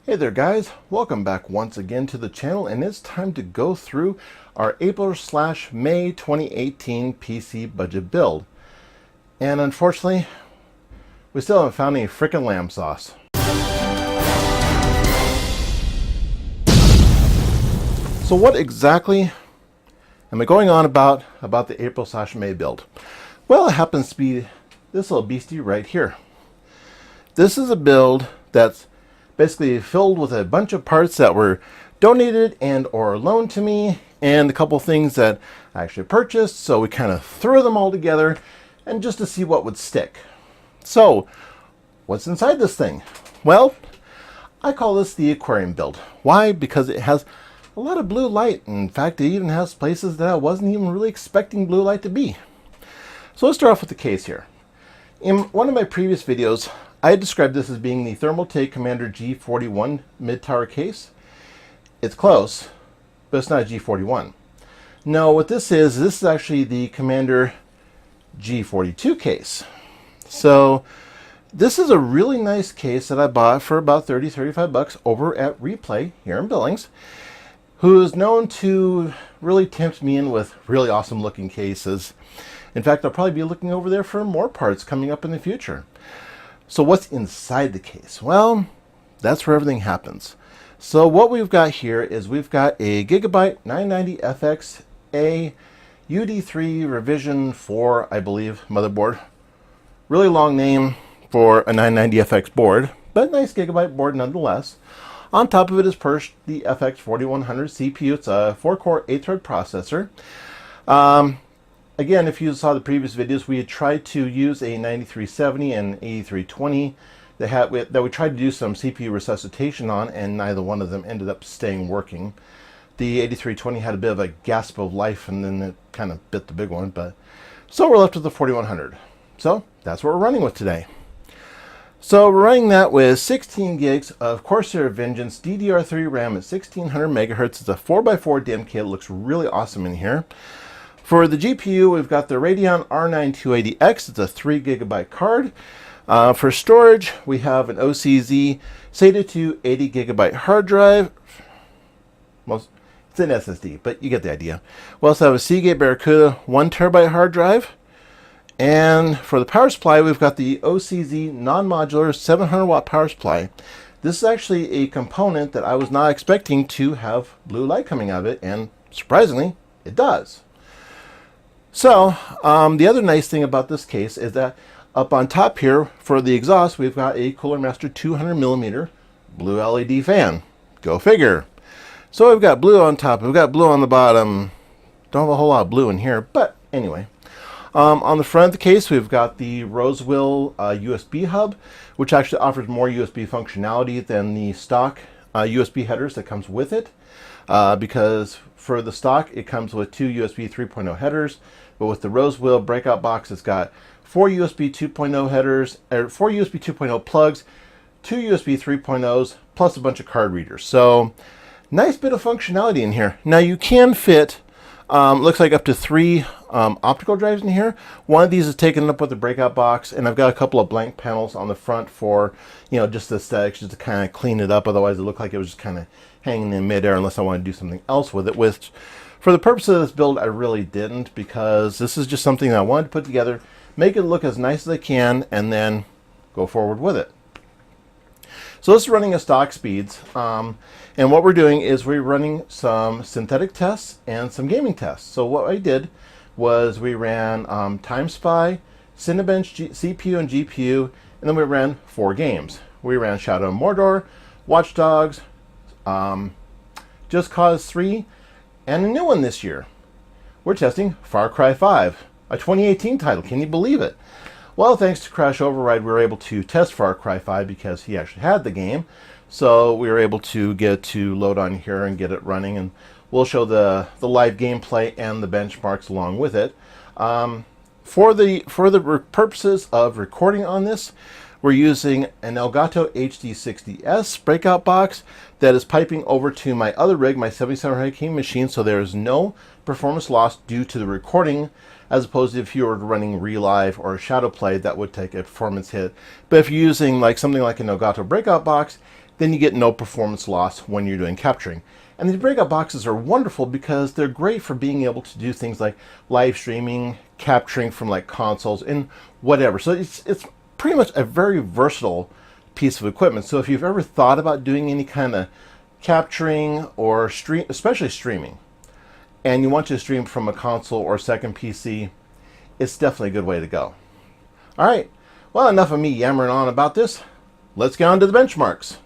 Hey there guys, welcome back once again to the channel, and it's time to go through our April/May 2018 PC budget build. And unfortunately, we still haven't found any frickin' lamb sauce. So what exactly am I going on about the April/May build? Well, it happens to be this little beastie right here. This is a build that's basically filled with a bunch of parts that were donated and or loaned to me, and a couple things that I actually purchased, so we kind of threw them all together and just to see what would stick. So what's inside this thing? Well, I call this the aquarium build. Why? Because it has a lot of blue light. In fact, it even has places that I wasn't even really expecting blue light to be. So let's start off with the case here. In one of my previous videos, I described this as being the Thermaltake Commander G41 mid-tower case. It's close, but it's not a G41. No, what this is actually the Commander G42 case. So this is a really nice case that I bought for about 30-35 bucks over at Replay here in Billings, who is known to really tempt me in with really awesome looking cases. In fact, I'll probably be looking over there for more parts coming up in the future. So what's inside the case? Well, that's where everything happens. So what we've got here is we've got a Gigabyte 990 FX A UD3 revision 4, I believe, motherboard. Really long name for a 990 FX board, but nice Gigabyte board nonetheless. On top of it is perched the FX-4100 CPU. It's a 4-core 8-thread processor. Again, if you saw the previous videos, we had tried to use a 9370 and 8320 that we tried to do some CPU resuscitation on, and neither one of them ended up staying working. The 8320 had a bit of a gasp of life, and then it kind of bit the big one. But so we're left with the 4100. So that's what we're running with today. So we're running that with 16 gigs of Corsair Vengeance DDR3 RAM at 1600 megahertz. It's a 4x4 DMK. It looks really awesome in here. For the GPU, we've got the Radeon R9 280X. It's a 3 gigabyte card. For storage, we have an OCZ SATA 2 80 gigabyte hard drive. Well, it's an SSD, but you get the idea. We also have a Seagate Barracuda 1 terabyte hard drive. And for the power supply, we've got the OCZ non-modular 700 watt power supply. This is actually a component that I was not expecting to have blue light coming out of it, and surprisingly, it does. So the other nice thing about this case is that up on top here for the exhaust, we've got a Cooler Master 200mm blue LED fan. Go figure. So we've got blue on top, we've got blue on the bottom. Don't have a whole lot of blue in here, but anyway. On the front of the case, we've got the Rosewill USB hub, which actually offers more USB functionality than the stock USB headers that comes with it. Because for the stock, it comes with 2 USB 3.0 headers, but with the Rosewill breakout box, it's got 4 USB 2.0 headers, or 4 USB 2.0 plugs, 2 USB 3.0s, plus a bunch of card readers. So nice bit of functionality in here. Now you can fit, looks like up to 3 optical drives in here. One of these is taken up with the breakout box, and I've got a couple of blank panels on the front for, you know, just the aesthetics, just to kind of clean it up. Otherwise, it looked like it was just kind of hanging in midair unless I want to do something else with it. Which, for the purpose of this build, I really didn't, because this is just something that I wanted to put together, make it look as nice as I can, and then go forward with it. So this is running at stock speeds, and what we're doing is we're running some synthetic tests and some gaming tests. So what I did was we ran TimeSpy, Cinebench CPU and GPU, and then we ran 4 games. We ran Shadow of Mordor, Watch Dogs, Just Cause 3, and a new one this year. We're testing Far Cry 5, a 2018 title. Can you believe it? Well, thanks to Crash Override, we were able to test Far Cry 5 because he actually had the game. So we were able to get it to load on here and get it running, and we'll show the live gameplay and the benchmarks along with it. For the purposes of recording on this, we're using an Elgato HD60S breakout box that is piping over to my other rig, my 7700K machine, so there is no performance loss due to the recording, as opposed to if you were running Relive or Shadowplay, that would take a performance hit. But if you're using like something like an Elgato breakout box, then you get no performance loss when you're doing capturing. And these breakout boxes are wonderful because they're great for being able to do things like live streaming, capturing from like consoles and whatever. So it's pretty much a very versatile piece of equipment. So if you've ever thought about doing any kind of capturing or stream, especially streaming, and you want to stream from a console or second PC, it's definitely a good way to go. All right, well, enough of me yammering on about this. Let's get on to the benchmarks.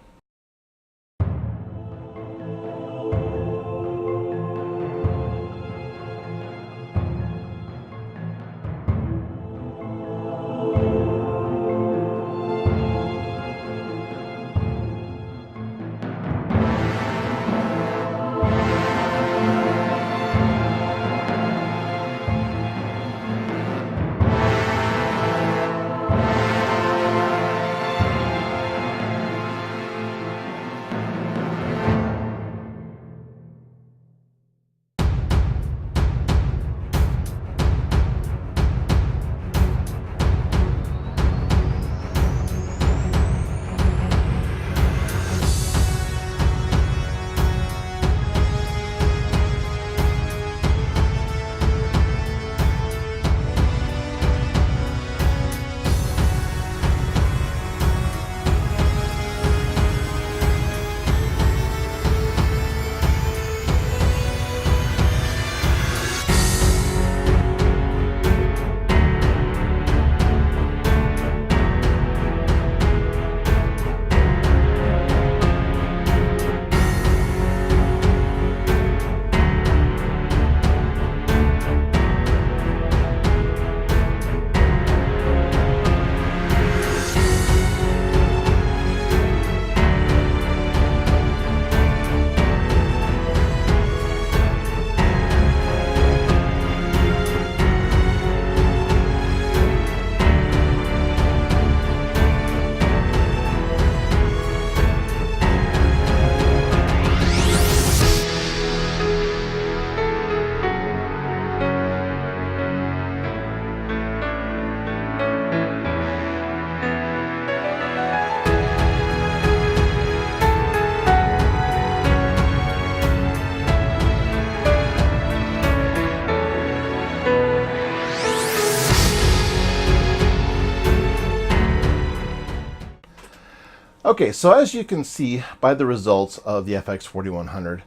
Okay, so as you can see by the results of the FX-4100,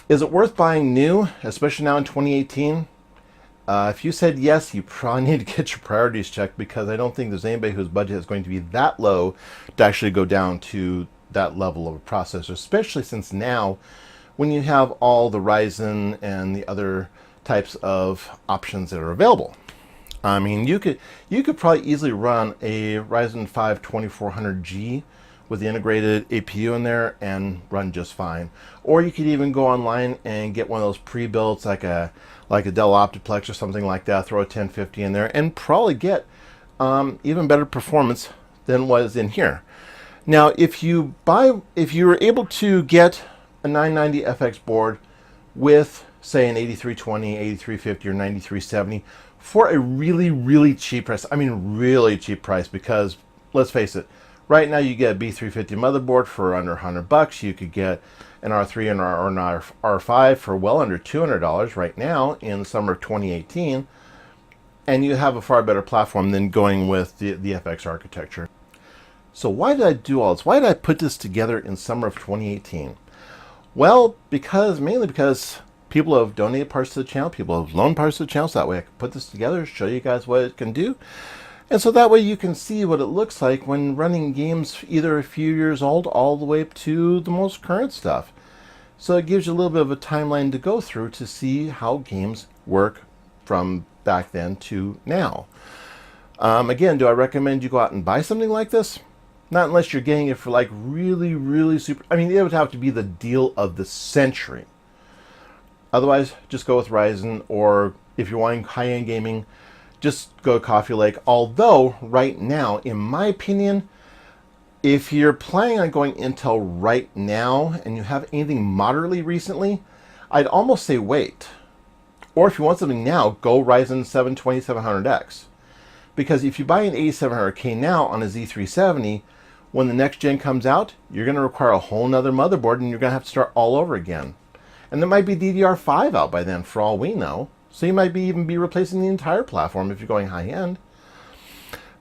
is it worth buying new, especially now in 2018? If you said yes, you probably need to get your priorities checked, because I don't think there's anybody whose budget is going to be that low to actually go down to that level of a processor, especially since now when you have all the Ryzen and the other types of options that are available. I mean, you could probably easily run a Ryzen 5 2400G with the integrated APU in there and run just fine. Or you could even go online and get one of those pre-builts like a Dell Optiplex or something like that, throw a 1050 in there, and probably get even better performance than was in here. Now, if you were able to get a 990 FX board with, say, an 8320, 8350, or 9370 for a really, really cheap price. I mean, really cheap price, because let's face it, right now you get a B350 motherboard for under $100. You could get an R3 and an R5 for well under $200 right now in the summer of 2018, and you have a far better platform than going with the FX architecture. So why did I do all this? Why did I put this together in summer of 2018? Well, mainly because people have donated parts to the channel, people have loaned parts to the channel, so that way I can put this together, show you guys what it can do. And so that way you can see what it looks like when running games either a few years old all the way up to the most current stuff. So it gives you a little bit of a timeline to go through to see how games work from back then to now. Again, do I recommend you go out and buy something like this? Not unless you're getting it for like really, really super, I mean, it would have to be the deal of the century. Otherwise, just go with Ryzen, or if you're wanting high-end gaming, just go Coffee Lake. Although, right now, in my opinion, if you're planning on going Intel right now and you have anything moderately recently, I'd almost say wait. Or if you want something now, go Ryzen 7 2700X. Because if you buy an 8700K now on a Z370 When the next gen comes out, you're going to require a whole nother motherboard and you're going to have to start all over again. And there might be DDR5 out by then for all we know. So you might even be replacing the entire platform if you're going high end.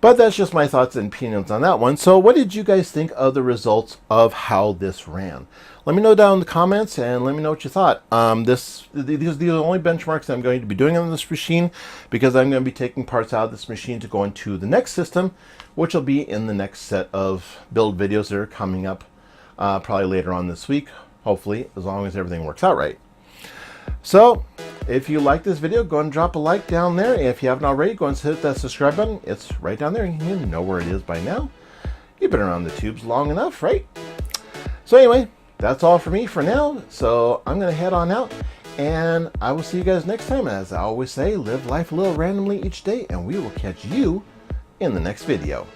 But that's just my thoughts and opinions on that one. So what did you guys think of the results of how this ran? Let me know down in the comments and let me know what you thought. These are the only benchmarks that I'm going to be doing on this machine, because I'm going to be taking parts out of this machine to go into the next system, which will be in the next set of build videos that are coming up probably later on this week, hopefully, as long as everything works out right. So if you like this video, go and drop a like down there. If you haven't already, go and hit that subscribe button. It's right down there. You know where it is by now. You've been around the tubes long enough, right? So anyway, that's all for me for now. So I'm going to head on out, and I will see you guys next time. As I always say, live life a little randomly each day, and we will catch you in the next video.